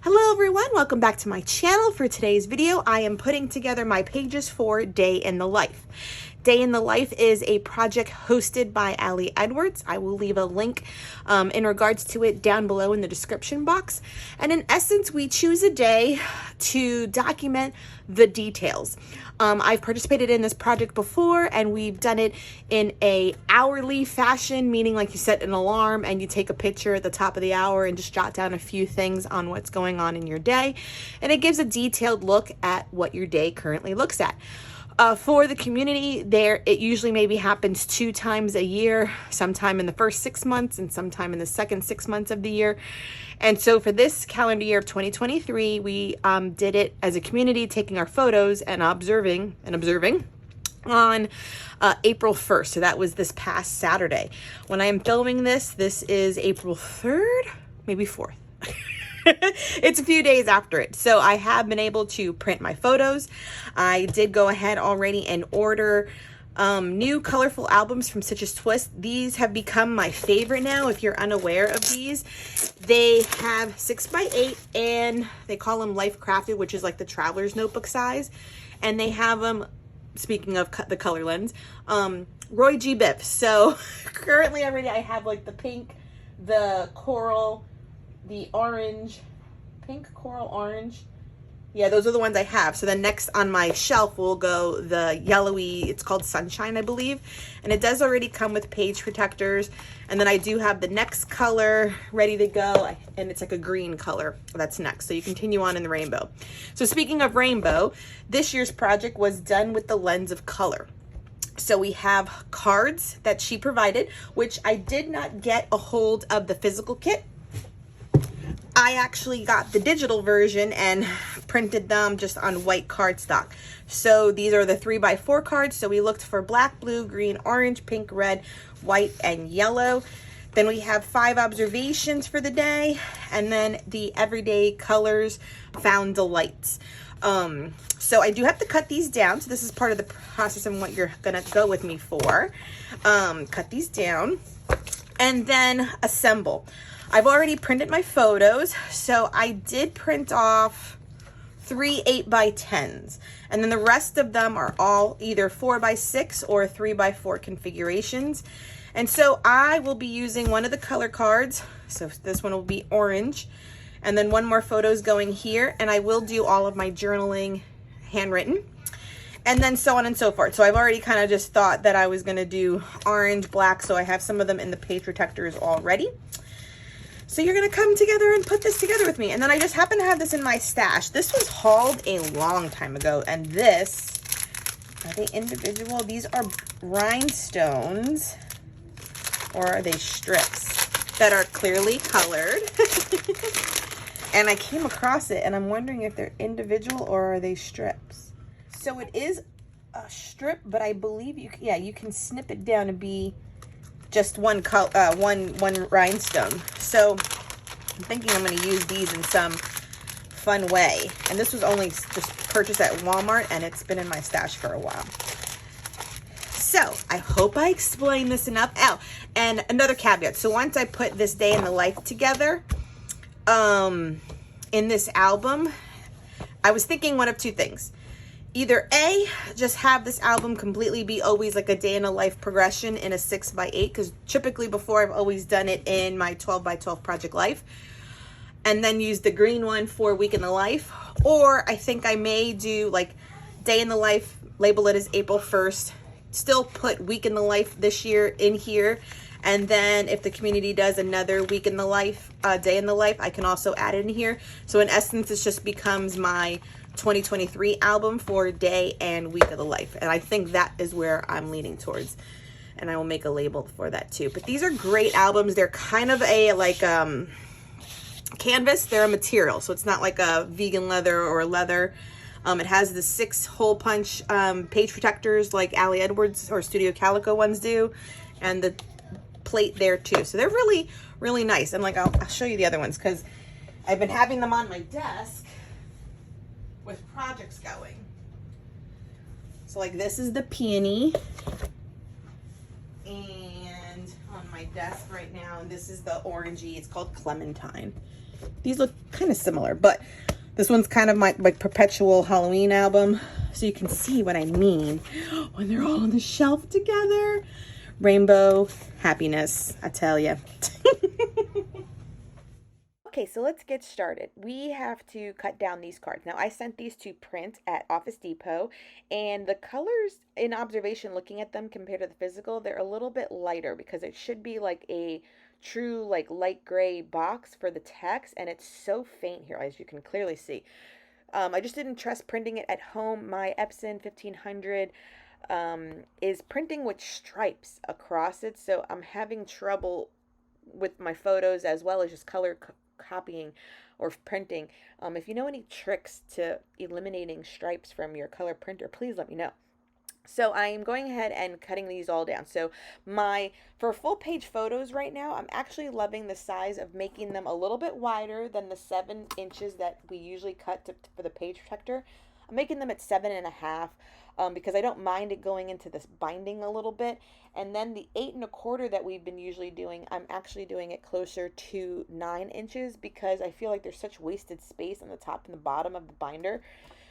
Hello everyone, welcome back to my channel. For today's video, I am putting together my pages for Day in the Life. Day in the Life is a project hosted by Ali Edwards. I will leave a link in regards to it down below in the description box. And in essence, we choose a day to document the details. I've participated in this project before, and we've done it in a hourly fashion, meaning like you set an alarm and you take a picture at the top of the hour and just jot down a few things on what's going on in your day. And it gives a detailed look at what your day currently looks at. For the community, it usually maybe happens 2 times a year, sometime in the first 6 months and sometime in the second 6 months of the year. And so for this calendar year of 2023, we did it as a community, taking our photos and observing on April 1st. So that was this past Saturday. When I am filming this is April 3rd, maybe 4th. It's a few days after it. So I have been able to print my photos. I did go ahead already and order new colorful albums from Stitches Twist. These have become my favorite now. If you're unaware of these, they have 6x8 and they call them Life Crafted, which is like the traveler's notebook size. And they have them, speaking of the color lens, Roy G. Biv. So currently every day I have like the pink, the coral, the orange, pink, coral, orange. Yeah, those are the ones I have. So then next on my shelf will go the yellowy, it's called Sunshine, I believe. And it does already come with page protectors. And then I do have the next color ready to go. And it's like a green color that's next. So you continue on in the rainbow. So speaking of rainbow, this year's project was done with the lens of color. So we have cards that she provided, which I did not get a hold of the physical kit. I actually got the digital version and printed them just on white cardstock. So these are the 3x4 cards. So we looked for black, blue, green, orange, pink, red, white, and yellow. Then we have 5 observations for the day, and then the everyday colors found delights. So I do have to cut these down. So this is part of the process and what you're gonna go with me for. Cut these down and then assemble. I've already printed my photos, so I did print off 3 8x10s, and then the rest of them are all either 4x6 or 3x4 configurations. And so I will be using one of the color cards, so this one will be orange, and then one more photo is going here, and I will do all of my journaling handwritten, and then so on and so forth. So I've already kind of just thought that I was going to do orange, black, so I have some of them in the page protectors already. So you're gonna come together and put this together with me. And then I just happen to have this in my stash. This was hauled a long time ago. And this, are they individual? These are rhinestones, or are they strips that are clearly colored? And I came across it and I'm wondering if they're individual or are they strips. So it is a strip, but I believe you can snip it down to be just one rhinestone. So I'm thinking I'm going to use these in some fun way. And this was only just purchased at Walmart, and it's been in my stash for a while. So I hope I explained this enough. Oh, and another caveat. So once I put this Day in the Life together, in this album, I was thinking one of 2 things. Either A, just have this album completely be always like a day in a life progression in a 6x8, because typically before I've always done it in my 12x12 Project Life, and then use the green one for Week in the Life. Or I think I may do like Day in the Life, label it as April 1st, still put Week in the Life this year in here, and then if the community does another Week in the Life, Day in the Life, I can also add it in here. So in essence, it just becomes my 2023 album for Day and Week of the Life. And I think that is where I'm leaning towards. And I will make a label for that too. But these are great albums. They're kind of a like canvas. They're a material. So it's not like a vegan leather or leather. It has the 6 hole punch page protectors like Ali Edwards or Studio Calico ones do. And the plate there too. So they're really, really nice. And like I'll show you the other ones because I've been having them on my desk with projects going. So like this is the peony, and on my my desk right now, and this is the orangey. It's called Clementine. These look kind of similar, but this one's kind of my perpetual Halloween album, so you can see what I mean when they're all on the shelf together. Rainbow happiness, I tell you. Okay, so let's get started. We have to cut down these cards. Now, I sent these to print at Office Depot, and the colors in observation, looking at them compared to the physical, they're a little bit lighter because it should be like a true like light gray box for the text, and it's so faint here, as you can clearly see. I just didn't trust printing it at home. My Epson 1500 is printing with stripes across it, so I'm having trouble with my photos as well as just color copying or printing. If you know any tricks to eliminating stripes from your color printer, please let me know. So I'm going ahead and cutting these all down. So for full page photos right now, I'm actually loving the size of making them a little bit wider than the 7 inches that we usually cut for the page protector. I'm making them at 7.5 because I don't mind it going into this binding a little bit. And then the 8.25 that we've been usually doing, I'm actually doing it closer to 9 inches because I feel like there's such wasted space on the top and the bottom of the binder.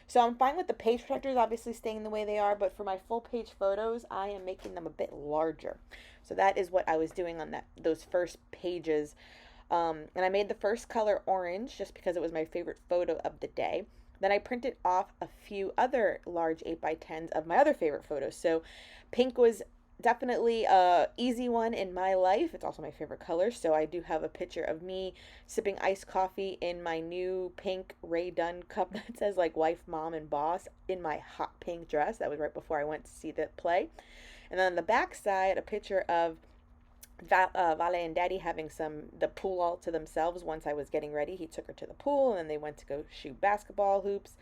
So I'm fine with the page protectors obviously staying the way they are, but for my full page photos, I am making them a bit larger. So that is what I was doing on those first pages. And I made the first color orange just because it was my favorite photo of the day. Then I printed off a few other large 8x10s of my other favorite photos. So pink was definitely a easy one in my life. It's also my favorite color. So I do have a picture of me sipping iced coffee in my new pink Ray Dunn cup that says like wife, mom, and boss in my hot pink dress. That was right before I went to see the play. And then on the back side, a picture of Vale and Daddy having the pool all to themselves. Once I was getting ready, he took her to the pool, and then they went to go shoot basketball hoops.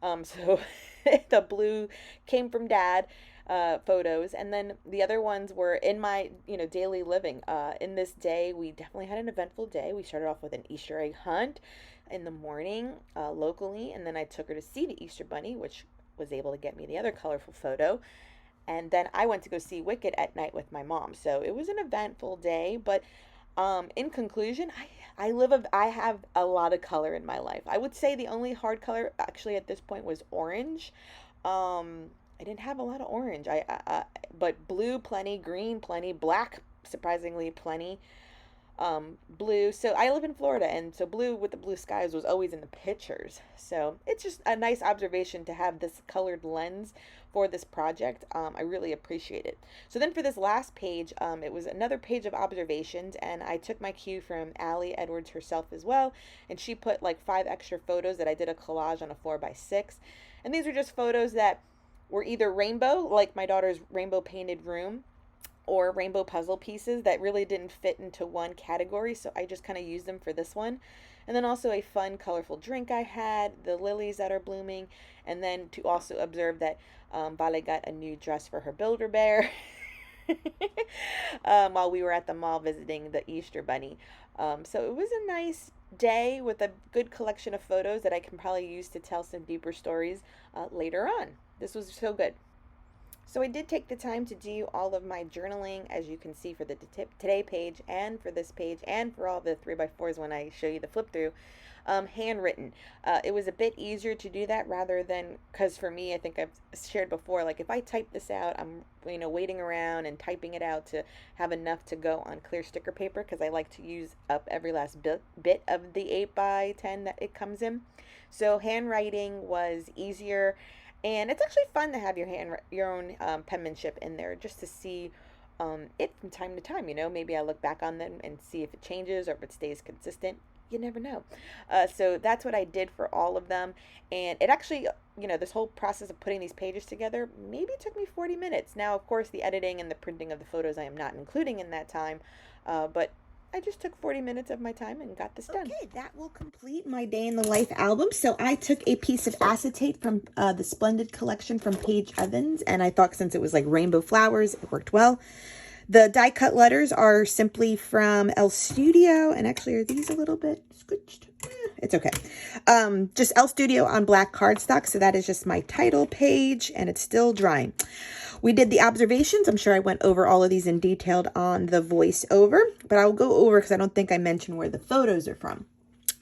So the blue came from Dad photos, and then the other ones were in my daily living. In this day, we definitely had an eventful day. We started off with an Easter egg hunt in the morning locally, and then I took her to see the Easter Bunny, which was able to get me the other colorful photo. And then I went to go see Wicked at night with my mom. So it was an eventful day, but in conclusion, I have a lot of color in my life. I would say the only hard color actually at this point was orange. I didn't have a lot of orange. But blue plenty, green plenty, black surprisingly plenty. Blue. So I live in Florida, and so blue with the blue skies was always in the pictures. So it's just a nice observation to have this colored lens for this project. I really appreciate it. So then for this last page, it was another page of observations, and I took my cue from Allie Edwards herself as well, and she put like 5 extra photos that I did a collage on a 4x6, and these were just photos that were either rainbow, like my daughter's rainbow painted room, or rainbow puzzle pieces that really didn't fit into one category, so I just kind of used them for this one. And then also a fun, colorful drink I had, the lilies that are blooming, and then to also observe that Vale got a new dress for her Build-A-Bear while we were at the mall visiting the Easter Bunny. So it was a nice day with a good collection of photos that I can probably use to tell some deeper stories later on. This was so good. So I did take the time to do all of my journaling, as you can see, for the today page and for this page and for all the 3x4s when I show you the flip through, handwritten. It was a bit easier to do that rather than, because for me, I think I've shared before, like if I type this out, I'm waiting around and typing it out to have enough to go on clear sticker paper, because I like to use up every last bit of the 8x10 that it comes in. So handwriting was easier. And it's actually fun to have your own penmanship in there, just to see it from time to time. Maybe I look back on them and see if it changes or if it stays consistent. You never know. So that's what I did for all of them. And it actually, this whole process of putting these pages together maybe took me 40 minutes. Now, of course, the editing and the printing of the photos I am not including in that time, but I just took 40 minutes of my time and got this done. Okay, that will complete my day in the life album. So I took a piece of acetate from the Splendid collection from Paige Evans, and I thought since it was like rainbow flowers, it worked well. The die cut letters are simply from Elle Studio, and actually are these a little bit squished? It's okay. Just Elle Studio on black cardstock, so that is just my title page, and it's still drying. We did the observations. I'm sure I went over all of these in detail on the voiceover, but I'll go over because I don't think I mentioned where the photos are from.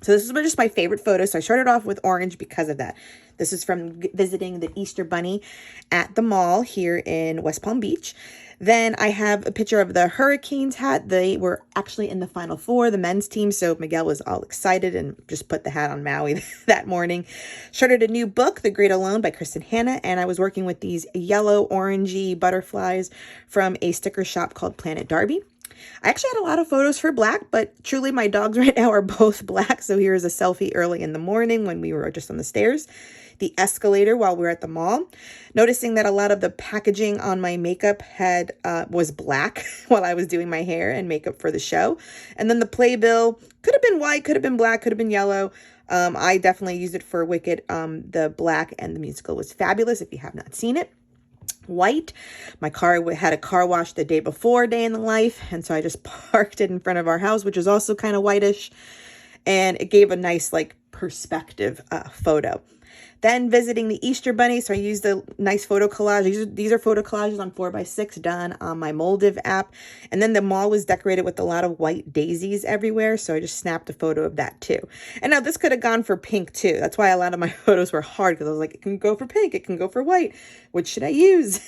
So this is just my favorite photo. So I started off with orange because of that. This is from visiting the Easter Bunny at the mall here in West Palm Beach. Then I have a picture of the Hurricanes hat. They were actually in the Final Four, the men's team. So Miguel was all excited and just put the hat on Maui that morning. Started a new book, The Great Alone by Kristen Hanna. And I was working with these yellow orangey butterflies from a sticker shop called Planet Darby. I actually had a lot of photos for black, but truly my dogs right now are both black. So here's a selfie early in the morning when we were just on the stairs. The escalator while we were at the mall. Noticing that a lot of the packaging on my makeup was black while I was doing my hair and makeup for the show. And then the playbill could have been white, could have been black, could have been yellow. I definitely used it for Wicked. The black and the musical was fabulous if you have not seen it. White. My car had a car wash the day before Day in the Life, and so I just parked it in front of our house, which is also kind of whitish, and it gave a nice like perspective photo. Then visiting the Easter Bunny, so I used a nice photo collage. These are photo collages on 4x6 done on my Moldiv app. And then the mall was decorated with a lot of white daisies everywhere, so I just snapped a photo of that too. And now this could have gone for pink too. That's why a lot of my photos were hard, because I was like, it can go for pink, it can go for white. Which should I use?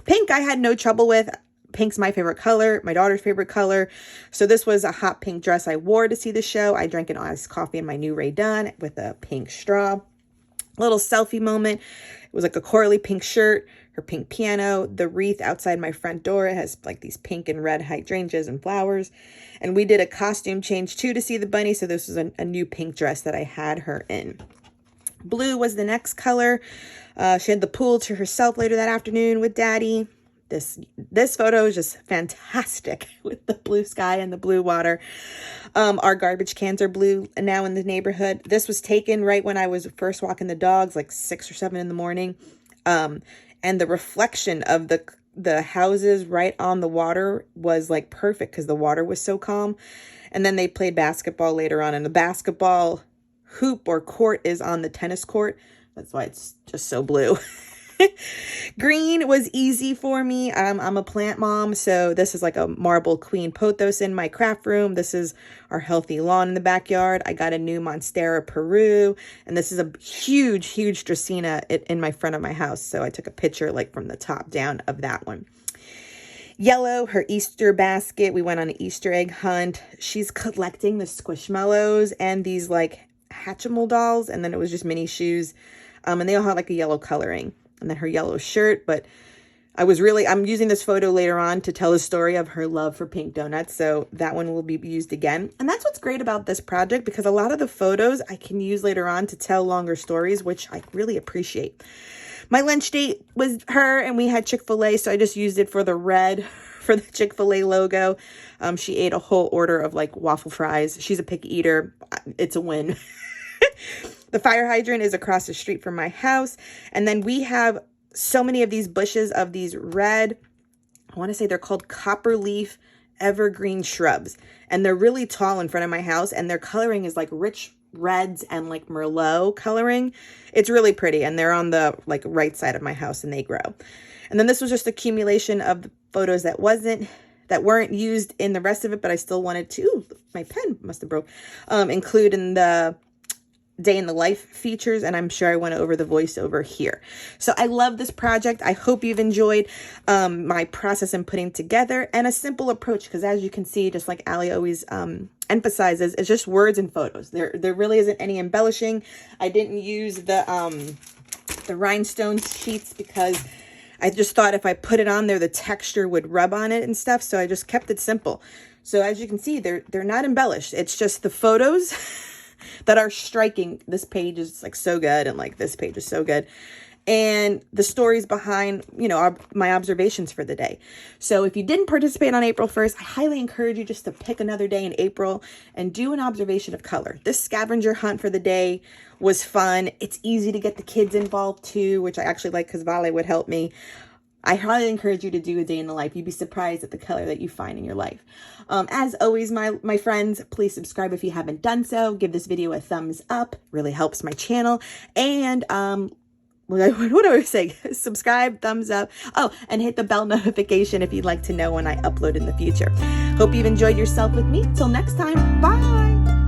Pink I had no trouble with. Pink's my favorite color, my daughter's favorite color. So this was a hot pink dress I wore to see the show. I drank an iced coffee in my new Rae Dunn with a pink straw. Little selfie moment. It was like a corally pink shirt, her pink piano, the wreath outside my front door. It has like these pink and red hydrangeas and flowers. And we did a costume change too to see the bunny. So this was a new pink dress that I had her in. Blue was the next color. She had the pool to herself later that afternoon with Daddy. This photo is just fantastic with the blue sky and the blue water. Our garbage cans are blue now in the neighborhood. This was taken right when I was first walking the dogs, like 6 or 7 in the morning. And the reflection of the houses right on the water was like perfect because the water was so calm. And then they played basketball later on, and the basketball hoop or court is on the tennis court. That's why it's just so blue. Green was easy for me. I'm a plant mom, so this is like a marble queen pothos in my craft room. This is our healthy lawn in the backyard. I got a new Monstera Peru, and this is a huge, huge Dracaena in my front of my house. So I took a picture like from the top down of that one. Yellow, her Easter basket. We went on an Easter egg hunt. She's collecting the Squishmallows and these like Hatchimal dolls, and then it was just mini shoes. And they all had like a yellow coloring. And then her yellow shirt, but I'm using this photo later on to tell the story of her love for pink donuts. So that one will be used again. And that's what's great about this project, because a lot of the photos I can use later on to tell longer stories, which I really appreciate. My lunch date was her, and we had Chick-fil-A. So I just used it for the red for the Chick-fil-A logo. She ate a whole order of like waffle fries. She's a picky eater. It's a win. The fire hydrant is across the street from my house. And then we have so many of these bushes of these red, I want to say they're called copper leaf evergreen shrubs. And they're really tall in front of my house. And their coloring is like rich reds and like Merlot coloring. It's really pretty. And they're on the like right side of my house, and they grow. And then this was just accumulation of the photos that weren't used in the rest of it, but I still wanted to, ooh, my pen must have broke, include in the Day in the Life features, and I'm sure I went over the voiceover here. So I love this project. I hope you've enjoyed my process in putting together, and a simple approach, because as you can see, just like Ali always emphasizes, it's just words and photos. There really isn't any embellishing. I didn't use the rhinestone sheets because I just thought if I put it on there, the texture would rub on it and stuff. So I just kept it simple. So as you can see, they're not embellished. It's just the photos that are striking. This page is like so good, and like this page is so good, and the stories behind, you know, my observations for the day. So if you didn't participate on April 1st, I highly encourage you just to pick another day in April and do an observation of color. This scavenger hunt for the day was fun. It's easy to get the kids involved too, which I actually like because Vale would help me. I highly encourage you to do a day in the life. You'd be surprised at the color that you find in your life. As always, my friends, please subscribe if you haven't done so. Give this video a thumbs up. Really helps my channel. And what do I say? Subscribe, thumbs up. Oh, and hit the bell notification if you'd like to know when I upload in the future. Hope you've enjoyed yourself with me. Till next time, bye.